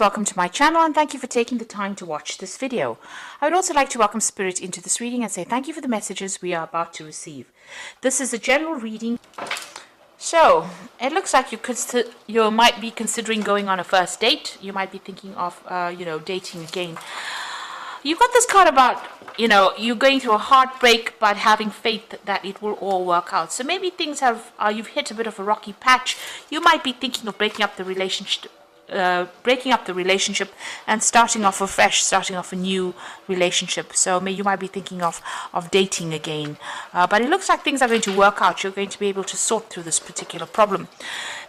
Welcome to my channel and thank you for taking the time to watch this video. I would also like to welcome Spirit into this reading and say thank you for the messages we are about to receive. This is a general reading. So, it looks like you might be considering going on a first date. You might be thinking of, dating again. You've got this card about, you're going through a heartbreak but having faith that it will all work out. So maybe things you've hit a bit of a rocky patch. You might be thinking of breaking up the relationship and starting off afresh, starting off a new relationship. So you might be thinking of dating again. But it looks like things are going to work out. You're going to be able to sort through this particular problem.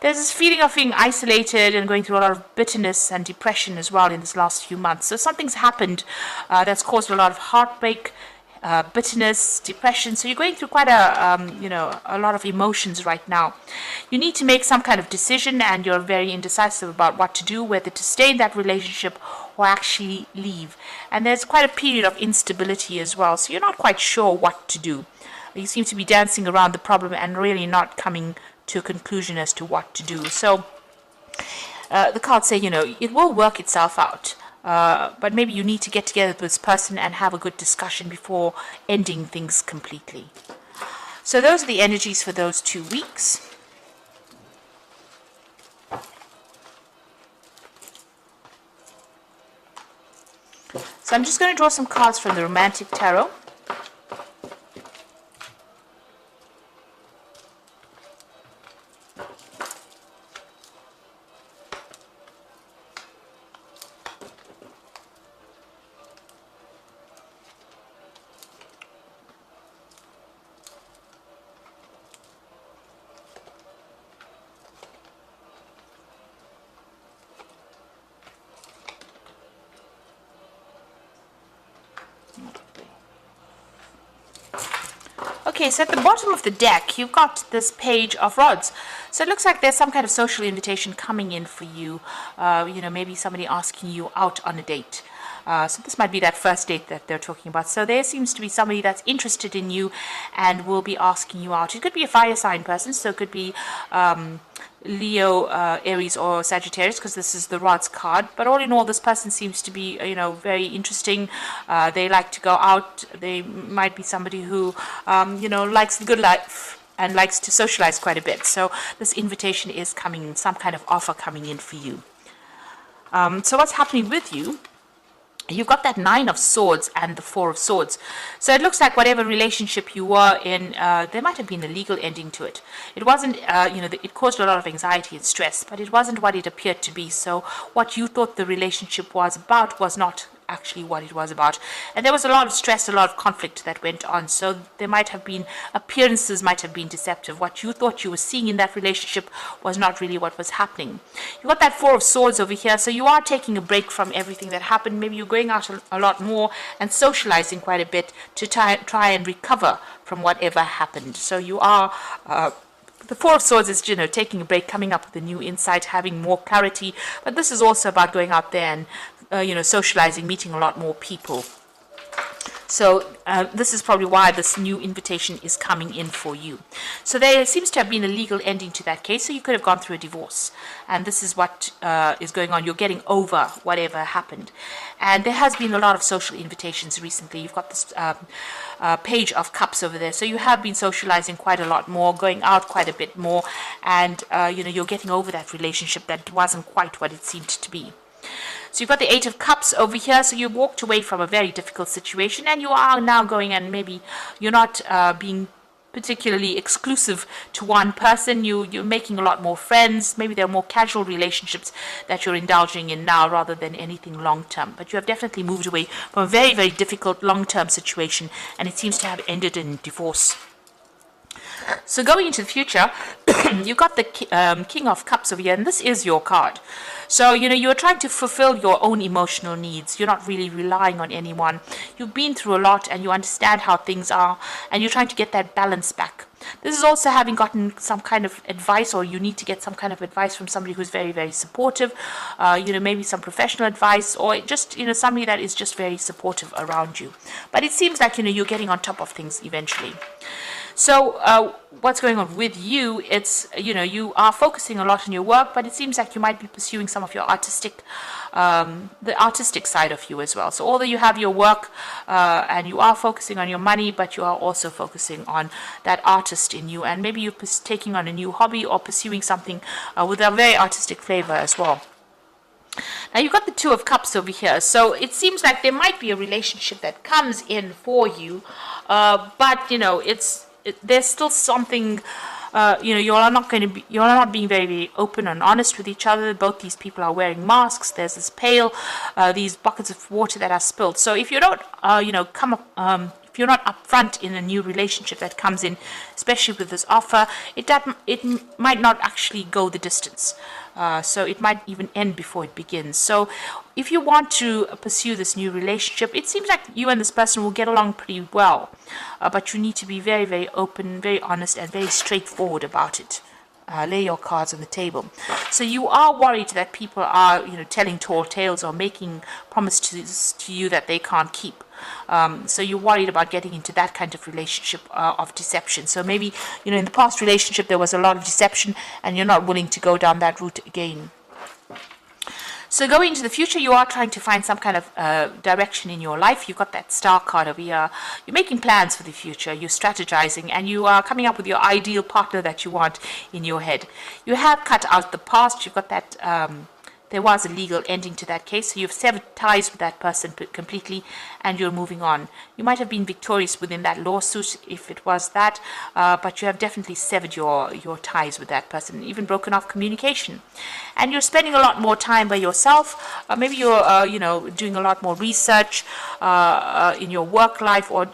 There's this feeling of being isolated and going through a lot of bitterness and depression as well in this last few months. So something's happened that's caused a lot of heartbreak, bitterness, depression. So you're going through quite a lot of emotions right now. You need to make some kind of decision and you're very indecisive about what to do, whether to stay in that relationship or actually leave. And there's quite a period of instability as well. So you're not quite sure what to do. You seem to be dancing around the problem and really not coming to a conclusion as to what to do. So the cards say, it will work itself out. But maybe you need to get together with this person and have a good discussion before ending things completely. So those are the energies for those 2 weeks. So I'm just going to draw some cards from the Romantic Tarot. Okay, so at the bottom of the deck, you've got this Page of Rods. So it looks like there's some kind of social invitation coming in for you. Maybe somebody asking you out on a date. So this might be that first date that they're talking about. So there seems to be somebody that's interested in you and will be asking you out. It could be a fire sign person, so it could be Leo, Aries, or Sagittarius, because this is the Rods card. But all in all, this person seems to be, very interesting. They like to go out. They might be somebody who, likes the good life and likes to socialize quite a bit. So this invitation is coming in, some kind of offer coming in for you. So what's happening with you? You've got that 9 of Swords and the 4 of Swords. So it looks like whatever relationship you were in, there might have been a legal ending to it. It wasn't, it caused a lot of anxiety and stress, but it wasn't what it appeared to be. So what you thought the relationship was about was not actually what it was about. And there was a lot of stress, a lot of conflict that went on. So there might have been, appearances might have been deceptive. What you thought you were seeing in that relationship was not really what was happening. You got that 4 of Swords over here. So you are taking a break from everything that happened. Maybe you're going out a lot more and socializing quite a bit to try and recover from whatever happened. So you are the 4 of Swords is, taking a break, coming up with a new insight, having more clarity. But this is also about going out there and socializing, meeting a lot more people. So this is probably why this new invitation is coming in for you. So there seems to have been a legal ending to that case. So you could have gone through a divorce. And this is what is going on. You're getting over whatever happened. And there has been a lot of social invitations recently. You've got this Page of Cups over there. So you have been socializing quite a lot more, going out quite a bit more. And, you're getting over that relationship that wasn't quite what it seemed to be. So you've got the 8 of Cups over here. So you walked away from a very difficult situation and you are now going, and maybe you're not being particularly exclusive to one person. You're making a lot more friends. Maybe there are more casual relationships that you're indulging in now rather than anything long-term. But you have definitely moved away from a very, very difficult long-term situation, and it seems to have ended in divorce. So going into the future, you've got the King of Cups over here, and this is your card. So, you're trying to fulfill your own emotional needs. You're not really relying on anyone. You've been through a lot and you understand how things are, and you're trying to get that balance back. This is also having gotten some kind of advice, or you need to get some kind of advice from somebody who's very, very supportive, maybe some professional advice, or just, somebody that is just very supportive around you. But it seems like, you're getting on top of things eventually. So what's going on with you? It's, you are focusing a lot on your work, but it seems like you might be pursuing some of your artistic the artistic side of you as well. So although you have your work and you are focusing on your money, but you are also focusing on that artist in you, and maybe you're taking on a new hobby or pursuing something with a very artistic flavor as well. Now you've got the Two of Cups over here, so it seems like there might be a relationship that comes in for you, but there's still something. You're not being very, very open and honest with each other. Both these people are wearing masks. There's this pail, these buckets of water that are spilled. So if you don't, if you're not upfront in a new relationship that comes in, especially with this offer, it might not actually go the distance. So it might even end before it begins. So if you want to pursue this new relationship, it seems like you and this person will get along pretty well. But you need to be very, very open, very honest, and very straightforward about it. Lay your cards on the table. So you are worried that people are, telling tall tales or making promises to you that they can't keep. So you're worried about getting into that kind of relationship of deception. So maybe, in the past relationship there was a lot of deception and you're not willing to go down that route again. So going into the future, you are trying to find some kind of direction in your life. You've got that star card over here. You're making plans for the future. You're strategizing, and you are coming up with your ideal partner that you want in your head. You have cut out the past. You've got that there was a legal ending to that case, so you've severed ties with that person completely, and you're moving on. You might have been victorious within that lawsuit if it was that, but you have definitely severed your ties with that person, even broken off communication. And you're spending a lot more time by yourself. Maybe you're doing a lot more research in your work life, or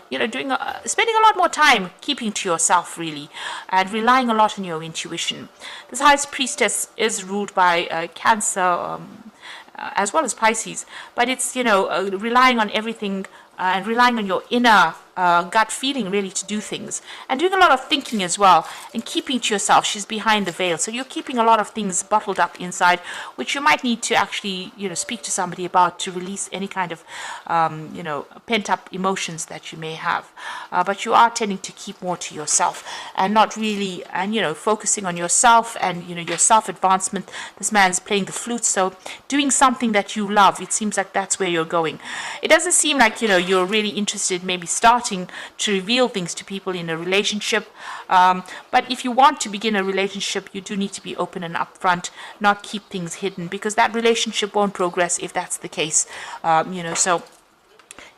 spending a lot more time keeping to yourself, really, and relying a lot on your intuition. This High Priestess is ruled by Cancer, as well as Pisces, but it's relying on everything and relying on your inner gut feeling, really, to do things, and doing a lot of thinking as well, and keeping to yourself. She's behind the veil, so you're keeping a lot of things bottled up inside, which you might need to actually speak to somebody about to release any kind of pent up emotions that you may have. But you are tending to keep more to yourself and not really, and focusing on yourself and your self advancement. This man's playing the flute, so doing something that you love. It seems like that's where you're going. It doesn't seem like you're really interested, maybe starting to reveal things to people in a relationship, but if you want to begin a relationship, you do need to be open and upfront, not keep things hidden, because that relationship won't progress if that's the case. So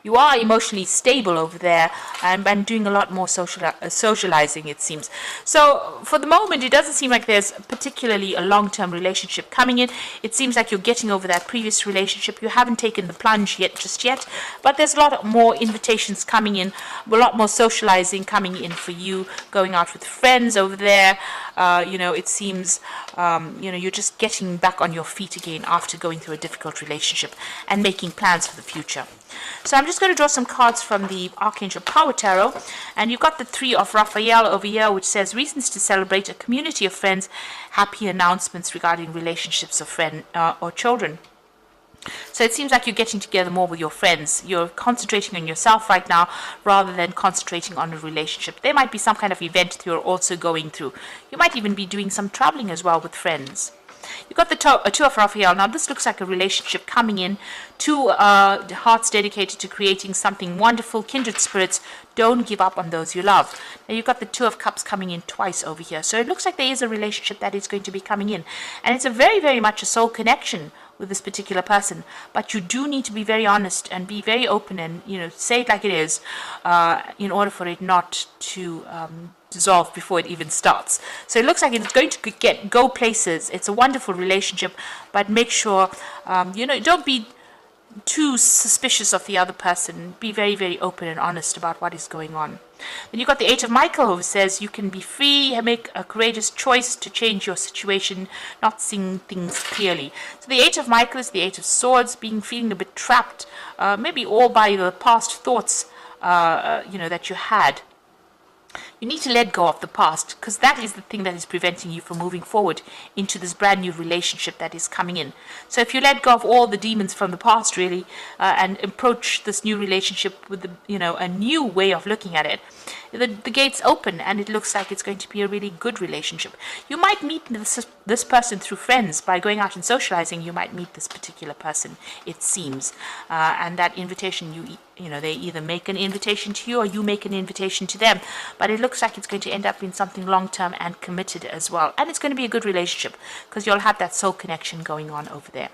you are emotionally stable over there, and doing a lot more socializing, it seems. So for the moment, it doesn't seem like there's particularly a long-term relationship coming in. It seems like you're getting over that previous relationship. You haven't taken the plunge just yet, but there's a lot more invitations coming in, a lot more socializing coming in for you, going out with friends over there. It seems you're just getting back on your feet again after going through a difficult relationship and making plans for the future. So I'm just going to draw some cards from the Archangel Power Tarot, and you've got the Three of Raphael over here, which says reasons to celebrate, a community of friends, happy announcements regarding relationships of friends or children. So it seems like you're getting together more with your friends. You're concentrating on yourself right now rather than concentrating on a relationship. There might be some kind of event that you're also going through. You might even be doing some traveling as well with friends. You've got the Two of Raphael. Now this looks like a relationship coming in. Two hearts dedicated to creating something wonderful, kindred spirits. Don't give up on those you love. Now you've got the Two of Cups coming in twice over here. So it looks like there is a relationship that is going to be coming in. And it's a very, very much a soul connection with this particular person, but you do need to be very honest and be very open and say it like it is, in order for it not to dissolve before it even starts. So it looks like it's going to go places. It's a wonderful relationship, but make sure don't be too suspicious of the other person. Be very, very open and honest about what is going on. Then you've got the Eight of Michael, who says you can be free, make a courageous choice to change your situation, not seeing things clearly. So the Eight of Michael is the Eight of Swords, feeling a bit trapped, maybe all by the past thoughts that you had. You need to let go of the past, because that is the thing that is preventing you from moving forward into this brand new relationship that is coming in. So if you let go of all the demons from the past, really, and approach this new relationship with a new way of looking at it, the gates open, and it looks like it's going to be a really good relationship. You might meet this person through friends. By going out and socializing, you might meet this particular person, it seems, and that invitation, they either make an invitation to you or you make an invitation to them, but it looks like it's going to end up in something long-term and committed as well, and it's going to be a good relationship because you'll have that soul connection going on over there.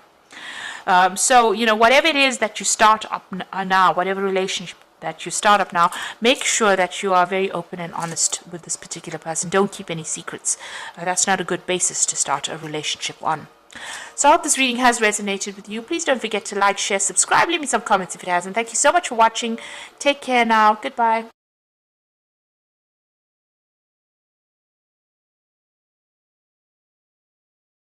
So whatever it is that you start up now, whatever relationship that you start up now, make sure that you are very open and honest with this particular person. Don't keep any secrets. That's not a good basis to start a relationship on. So I hope this reading has resonated with you. Please don't forget to like, share, subscribe, leave me some comments if it hasn't. Thank you so much for watching. Take care now. Goodbye.